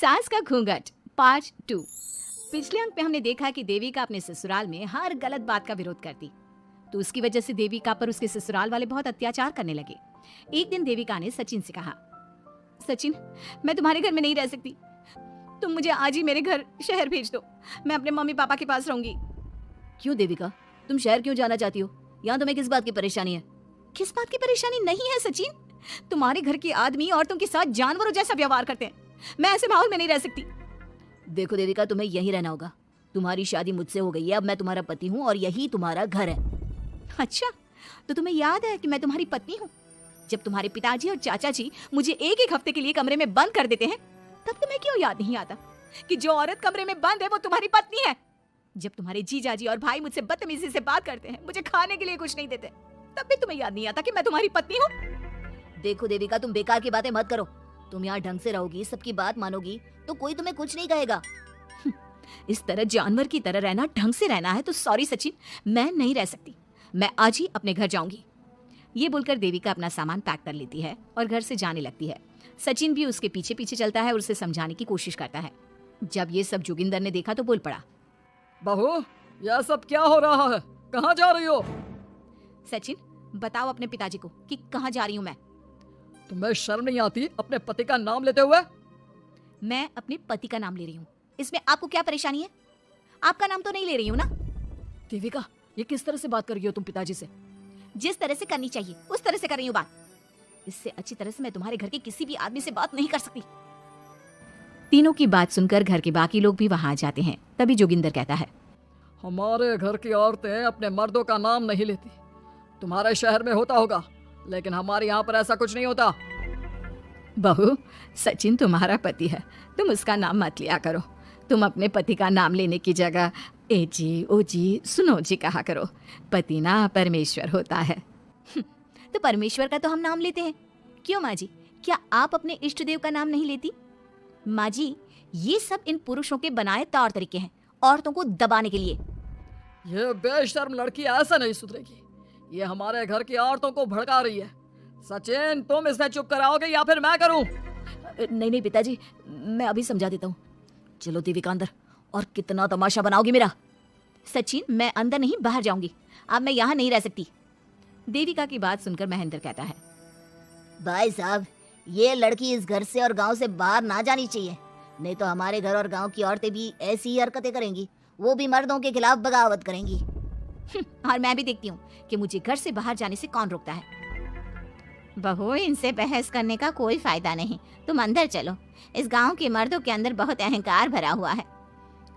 सास का घूंघट पार्ट 2। पिछले अंक में हमने देखा कि देविका अपने ससुराल में हर गलत बात का विरोध करती, तो उसकी वजह से देविका पर उसके ससुराल वाले बहुत अत्याचार करने लगे। एक दिन देविका ने सचिन से कहा, सचिन, मैं तुम्हारे घर में नहीं रह सकती, तुम मुझे आज ही मेरे घर शहर भेज दो, मैं अपने मम्मी पापा के पास रहूंगी। क्यों देविका, तुम शहर क्यों जाना चाहती हो? यहाँ तुम्हें किस बात की परेशानी है? किस बात की परेशानी नहीं है सचिन, तुम्हारे घर के आदमी औरतों के साथ जानवरों जैसा व्यवहार करते हैं, मैं ऐसे माहौल में नहीं रह सकती। देखो देविका, तुम्हें यहीं रहना होगा। तुम्हारी शादी मुझसे हो गई है, अब मैं तुम्हारा पति हूँ और यही तुम्हारा घर है। अच्छा, तो तुम्हें याद है कि मैं तुम्हारी पत्नी हूँ? जब तुम्हारे पिताजी और चाचा जी मुझे एक एक हफ्ते के लिए कमरे में बंद कर देते हैं, तब तुम्हें क्यों याद नहीं आता कि जो औरत कमरे में बंद है वो तुम्हारी पत्नी है? जब तुम्हारे जीजाजी और भाई मुझसे बदतमीजी से बात करते हैं, मुझे खाने के लिए कुछ नहीं देते, तब भी तुम्हें याद नहीं आता कि मैं तुम्हारी पत्नी हूँ? देखो देविका, तुम बेकार की बातें मत करो। तुम यहाँ ढंग से रहोगी, सबकी बात मानोगी, तो कोई तुम्हें कुछ नहीं कहेगा। इस तरह जानवर की तरह रहना, ढंग से रहना है तो सॉरी सचिन, मैं नहीं रह सकती, मैं आज ही अपने घर जाऊंगी। ये बोलकर देविका अपना सामान पैक कर लेती है और घर से जाने लगती है। सचिन भी उसके पीछे पीछे चलता है और उसे समझाने की कोशिश करता है। जब ये सब जोगिंदर ने देखा तो बोल पड़ा, बहू, यह सब क्या हो रहा है? कहाँ जा रही हो? सचिन, बताओ अपने पिताजी को कि कहाँ जा रही हूँ मैं। तुम्हें शर्म नहीं आती अपने पति का नाम लेते हुए? मैं अपने पति का नाम ले रही हूँ, इसमें आपको क्या परेशानी है? आपका नाम तो नहीं ले रही हूँ ना? देविका, ये किस तरह से बात कर रही हो तुम पिताजी से? जिस तरह से करनी चाहिए उस तरह से कर रही हूँ बात। इससे अच्छी तरह से मैं तुम्हारे घर के किसी भी आदमी से बात नहीं कर सकती। तीनों की बात सुनकर घर के बाकी लोग भी वहां आ जाते हैं। तभी जोगिंदर कहता है, हमारे घर की औरतें अपने मर्दों का नाम नहीं लेती। तुम्हारे शहर में होता होगा, लेकिन हमारे यहाँ पर ऐसा कुछ नहीं होता। बहू, सचिन तुम्हारा पति है, तुम उसका नाम मत लिया करो। तुम अपने पति का नाम लेने की जगह ए जी, ओ जी, सुनो जी कहा करो। पति ना परमेश्वर होता है। तो परमेश्वर का तो हम नाम लेते हैं। क्यों माँ जी, क्या आप अपने इष्ट देव का नाम नहीं लेती? माँ जी, ये सब इन पुरुषों के बनाए तौर तरीके हैं, औरतों को दबाने के लिए। ये बेशर्म लड़की ऐसा नहीं सुधरेगी। ये हमारे घर की औरतों को भड़का रही है। सचिन, तुम इसे चुप कराओगे या फिर मैं करूं? नहीं नहीं पिताजी, मैं अभी समझा देता हूँ। चलो देविका अंदर, और कितना तमाशा बनाओगी मेरा। सचिन, मैं अंदर नहीं बाहर जाऊंगी, अब मैं यहाँ नहीं रह सकती। देविका की बात सुनकर महेंद्र कहता है, भाई साहब, ये लड़की इस घर से और गांव से बाहर ना जानी चाहिए, नहीं तो हमारे घर और गांव की औरतें भी ऐसी ही हरकतें करेंगी, वो भी मर्दों के खिलाफ बगावत करेंगी। और मैं भी देखती हूँ कि मुझे घर से बाहर जाने से कौन रोकता है। बहू, इनसे बहस करने का कोई फायदा नहीं, तुम अंदर चलो। इस गांव के मर्दों के अंदर बहुत अहंकार भरा हुआ है।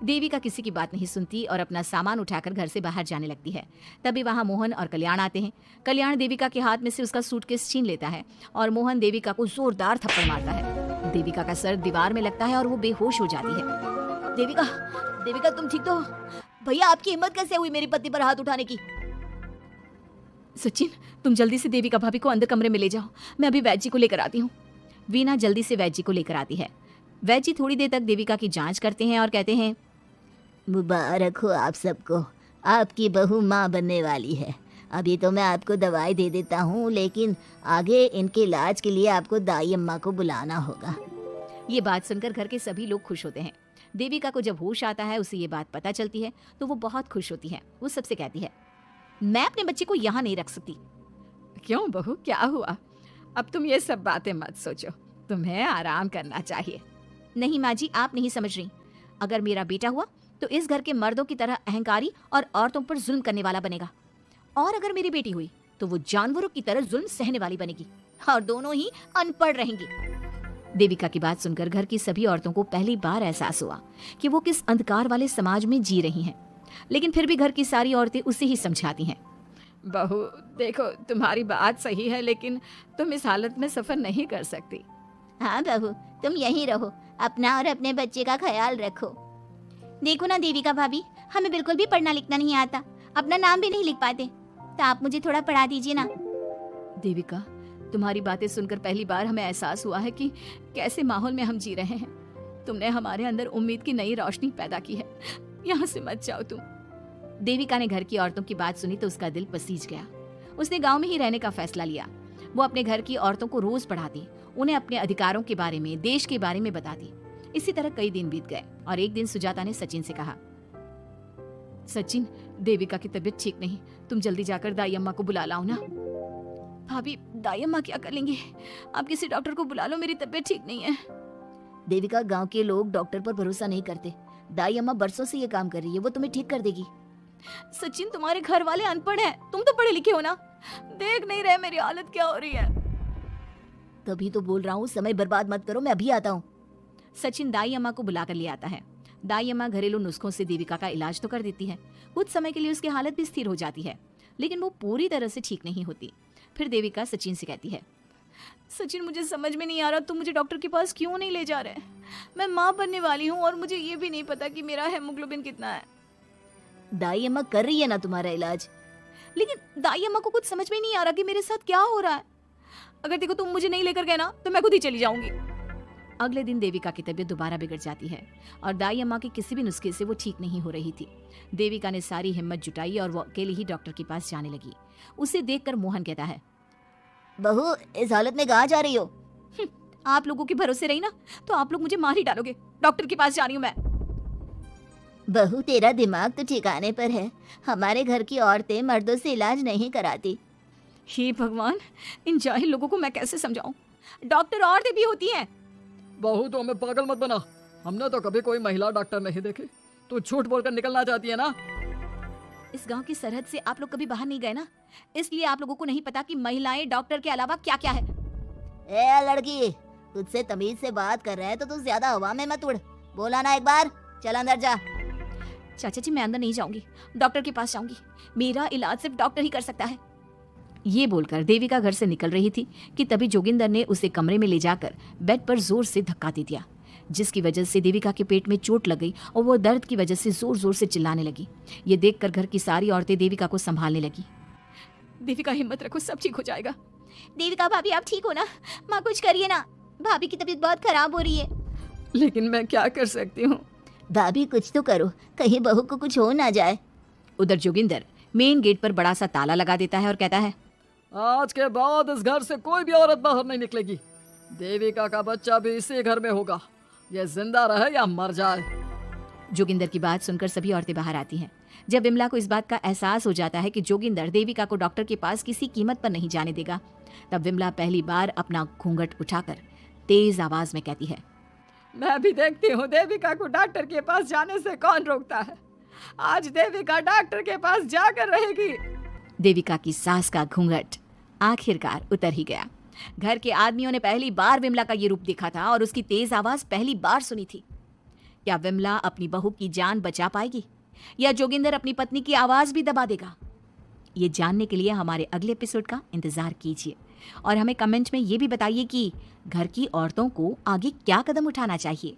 देविका किसी की बात नहीं सुनती और अपना सामान उठाकर घर से बाहर जाने लगती है। तभी वहाँ मोहन और कल्याण आते हैं। कल्याण देविका के हाथ में से उसका सूटकेस छीन लेता है और मोहन देविका को जोरदार थप्पड़ मारता है। देविका का सर दीवार में लगता है और वो बेहोश हो जाती है। देविका, देविका तुम ठीक तो हो? भैया, आपकी हिम्मत कैसे हुई मेरे पति पर हाथ उठाने की? सचिन, तुम जल्दी से देविका भाभी को अंदर कमरे में ले जाओ, मैं अभी वैद्य जी को लेकर आती हूँ। वीना जल्दी से वैद्य जी को लेकर आती है। वैद्य जी थोड़ी देर तक देविका की जांच करते हैं और कहते हैं, मुबारक हो आप सबको, आपकी बहू माँ बनने वाली है। अभी तो मैं आपको दवाई दे देता हूँ, लेकिन आगे इनके इलाज के लिए आपको दाई अम्मा को बुलाना होगा। ये बात सुनकर घर के सभी लोग खुश होते हैं। देविका को जब होश आता है, उसे ये बात पता चलती है तो वो बहुत खुश होती है। वो सबसे कहती है, मैं अपने बच्चे को यहाँ नहीं रख सकती। क्यों बहू, क्या हुआ? अब तुम ये सब बातें मत सोचो, तुम्हें आराम करना चाहिए। नहीं माँ जी, आप नहीं समझ रही। अगर मेरा बेटा हुआ तो इस घर के मर्दों की तरह अहंकारी और औरतों पर जुल्म करने वाला बनेगा, और अगर मेरी बेटी हुई तो वो जानवरों की तरह जुल्म सहने वाली बनेगी, और दोनों ही अनपढ़ रहेंगी। देविका की बात सुनकर घर की सभी औरतों को पहली बार एहसास हुआ कि वो किस अंधकार वाले समाज में जी रही हैं। लेकिन फिर भी घर की सारी औरतें उसे ही समझाती हैं। बहू देखो, तुम्हारी बात सही है, लेकिन तुम इस हालत में सफर नहीं कर सकती। हाँ बहू, तुम यहीं रहो, अपना और अपने बच्चे का ख्याल रखो। देखो ना देविका भाभी, हमें बिल्कुल भी पढ़ना लिखना नहीं आता, अपना नाम भी नहीं लिख पाते, तो आप मुझे थोड़ा पढ़ा दीजिए ना। देविका, तुम्हारी बातें सुनकर पहली बार हमें एहसास हुआ है कि कैसे माहौल में हम जी रहे हैं। तुमने हमारे अंदर उम्मीद की नई रोशनी पैदा की है, यहाँ से मत जाओ तुम। देविका ने घर की औरतों की बात सुनी तो उसका दिल पसीज गया। उसने गांव में ही रहने का फैसला लिया। वो अपने घर की औरतों को रोज पढ़ाती, उन्हें अपने अधिकारों के बारे में, देश के बारे में बताती। इसी तरह कई दिन बीत गए और एक दिन सुजाता ने सचिन से कहा, सचिन, देविका की तबीयत ठीक नहीं, तुम जल्दी जाकर दाई अम्मा को बुला लाओ ना। भाभी, दाई अम्मा क्या कर लेंगे? आप किसी डॉक्टर को बुला लो, मेरी तबीयत ठीक नहीं है। देविका, गांव के लोग डॉक्टर पर भरोसा नहीं करते। दाई अम्मा बरसों से ये काम कर रही है, वो तुम्हें ठीक कर देगी। सचिन, तुम्हारे घर वाले अनपढ़ हैं, तुम तो पढ़े लिखे हो ना, देख नहीं रहे मेरी हालत क्या हो रही है। तभी तो बोल रहा हूँ, समय बर्बाद मत करो, मैं अभी आता हूँ। सचिन दाई अम्मा को बुलाकर ले आता है। दाई अम्मा घरेलू नुस्खों से देविका का इलाज तो कर देती है। कुछ समय के लिए उसकी हालत भी स्थिर हो जाती है, लेकिन वो पूरी तरह से ठीक नहीं होती। फिर देविका सचिन से कहती है, सचिन, मुझे समझ में नहीं आ रहा, तुम मुझे डॉक्टर के पास क्यों नहीं ले जा रहे? मैं माँ बनने वाली हूँ और मुझे ये भी नहीं पता कि मेरा हेमोग्लोबिन कितना है। दाई अम्मा कर रही है ना तुम्हारा इलाज। लेकिन दाई अम्मा को कुछ समझ में नहीं आ रहा कि मेरे साथ क्या हो रहा है। अगर देखो तुम मुझे नहीं लेकर गए ना तो मैं खुद ही चली जाऊंगी। अगले दिन देविका की तबीयत दोबारा बिगड़ जाती है और दाई अम्मा के किसी भी नुस्खे से वो ठीक नहीं हो रही थी। देविका ने सारी हिम्मत जुटाई और वो अकेले ही डॉक्टर के पास जाने लगी। उसे देखकर मोहन कहता है, बहू, इस हालत में कहाँ जा रही हो? आप लोगों के भरोसे रही ना तो आप लोग मुझे मार ही डालोगे। डॉक्टर के पास जा रही हूँ मैं। बहू, तेरा दिमाग तो ठिकाने पर है। हमारे घर की औरतें मर्दों से इलाज नहीं कराती। हे भगवान, इन जाहिल लोगों को मैं कैसे समझाऊं? डॉक्टर औरतें भी होती हैं। बहू, तो हमें पागल मत बना, हमने तो कभी कोई महिला डॉक्टर नहीं देखी। तू झूठ बोलकर निकलना चाहती है ना? इस गांव की सरहद से आप लोग कभी बाहर नहीं गए ना, इसलिए आप लोगों को नहीं पता कि महिलाएं डॉक्टर के अलावा क्या क्या है। ए लड़की, तुझसे तमीज से बात कर रहे हैं तो तू ज्यादा हवा में मत उड़। बोला ना एक बार, चल अंदर जा। चाचा जी, मैं अंदर नहीं जाऊंगी, डॉक्टर के पास जाऊंगी। मेरा इलाज सिर्फ डॉक्टर ही कर सकता है। ये बोलकर देविका घर से निकल रही थी कि तभी जोगिंदर ने उसे कमरे में ले जाकर बेड पर जोर से धक्का दे दिया, जिसकी वजह से देविका के पेट में चोट लग गई और वो दर्द की वजह से जोर जोर से चिल्लाने लगी। ये देखकर घर की सारी औरतें देविका को संभालने लगी। देविका, हिम्मत रखो, सब ठीक हो जाएगा। देविका भाभी, आप ठीक हो ना? माँ, कुछ करिए ना, भाभी की तबीयत बहुत खराब हो रही है। लेकिन मैं क्या कर सकती हूँ? भाभी, कुछ तो करो, कहीं बहू को कुछ हो ना जाए। उधर जोगिंदर मेन गेट पर बड़ा सा ताला लगा देता है और कहता है, आज के बाद इस घर से कोई भी औरत बाहर नहीं निकलेगी। देविका का बच्चा भी इसी घर में होगा, ये जिंदा रहे या मर जाए। जोगिंदर की बात सुनकर सभी औरतें बाहर आती हैं। जब विमला को इस बात का एहसास हो जाता है कि जोगिंदर देविका को डॉक्टर के पास किसी कीमत पर नहीं जाने देगा, तब विमला पहली बार अपना घूंघट उठाकर तेज आवाज में कहती है, मैं भी देखती हूँ देविका को डॉक्टर के पास जाने से कौन रोकता है। आज देविका डॉक्टर के पास जाकर रहेगी। देविका की सास का घूंघट आखिरकार उतर ही गया। घर के आदमियों ने पहली बार विमला का ये रूप देखा था और उसकी तेज आवाज पहली बार सुनी थी। क्या विमला अपनी बहू की जान बचा पाएगी या जोगिंदर अपनी पत्नी की आवाज भी दबा देगा? ये जानने के लिए हमारे अगले एपिसोड का इंतजार कीजिए और हमें कमेंट में ये भी बताइए कि घर की औरतों को आगे क्या कदम उठाना चाहिए।